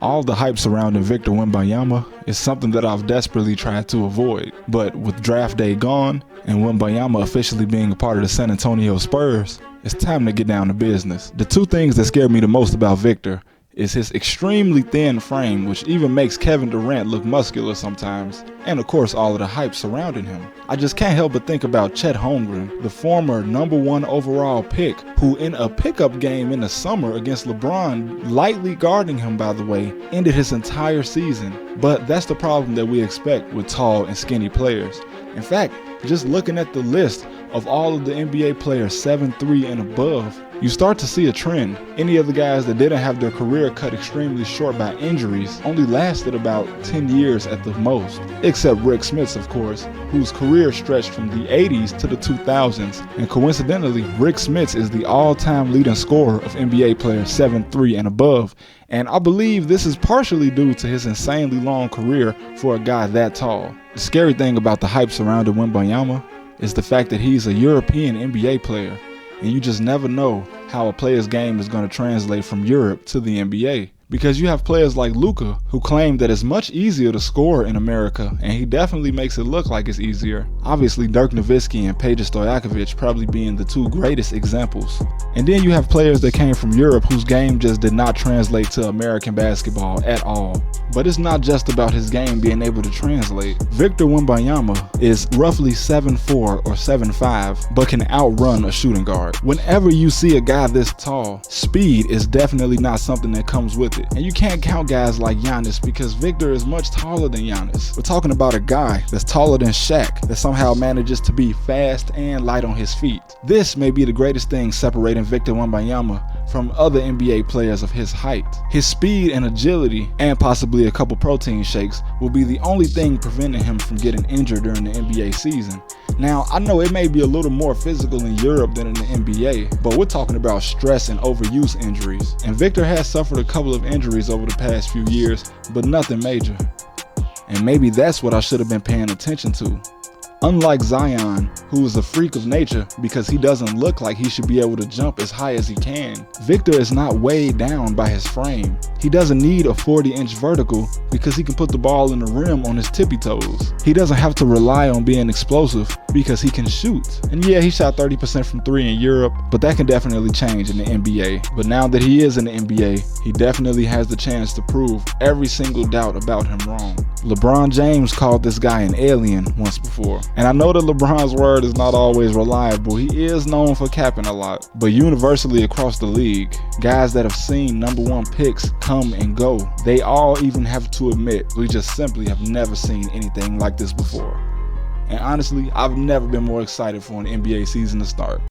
All the hype surrounding Victor Wembanyama is something that I've desperately tried to avoid, but with draft day gone and Wembanyama officially being a part of the San Antonio Spurs, it's time to get down to business. The two things that scare me the most about Victor is his extremely thin frame, which even makes Kevin Durant look muscular sometimes, and of course all of the hype surrounding him. I just can't help but think about Chet Holmgren, the former #1 overall pick, who in a pickup game in the summer against LeBron, lightly guarding him by the way, ended his entire season. But that's the problem that we expect with tall and skinny players. In fact, just looking at the list of all of the NBA players 7'3" and above, you start to see a trend. Any of the guys that didn't have their career cut extremely short by injuries only lasted about 10 years at the most, except Rick Smits, of course, whose career stretched from the 80s to the 2000s. And coincidentally, Rick Smits is the all-time leading scorer of NBA players 7'3" and above. And I believe this is partially due to his insanely long career for a guy that tall. The scary thing about the hype surrounding Wembanyama is the fact that he's a European NBA player, and you just never know how a player's game is going to translate from Europe to the NBA. Because you have players like Luka who claim that it's much easier to score in America, and he definitely makes it look like it's easier. Obviously Dirk Nowitzki and Peja Stojakovic probably being the two greatest examples. And then you have players that came from Europe whose game just did not translate to American basketball at all. But it's not just about his game being able to translate. Victor Wembanyama is roughly 7'4" or 7'5", but can outrun a shooting guard. Whenever you see a guy this tall, speed is definitely not something that comes with it. And you can't count guys like Giannis because Victor is much taller than Giannis. We're talking about a guy that's taller than Shaq that somehow manages to be fast and light on his feet. This may be the greatest thing separating Victor Wembanyama from other NBA players of his height. His speed and agility, and possibly a couple protein shakes, will be the only thing preventing him from getting injured during the NBA season. Now, I know it may be a little more physical in Europe than in the NBA, but we're talking about stress and overuse injuries. And Victor has suffered a couple of injuries over the past few years, but nothing major. And maybe that's what I should have been paying attention to. Unlike Zion, who is a freak of nature because he doesn't look like he should be able to jump as high as he can, Victor is not weighed down by his frame. He doesn't need a 40-inch vertical because he can put the ball in the rim on his tippy toes. He doesn't have to rely on being explosive because he can shoot. And yeah, he shot 30% from 3 in Europe, but that can definitely change in the NBA. But now that he is in the NBA, he definitely has the chance to prove every single doubt about him wrong. LeBron James called this guy an alien once before. And I know that LeBron's word is not always reliable. He is known for capping a lot. But universally across the league, guys that have seen #1 picks come and go, they all even have to admit, we just simply have never seen anything like this before. And honestly, I've never been more excited for an NBA season to start.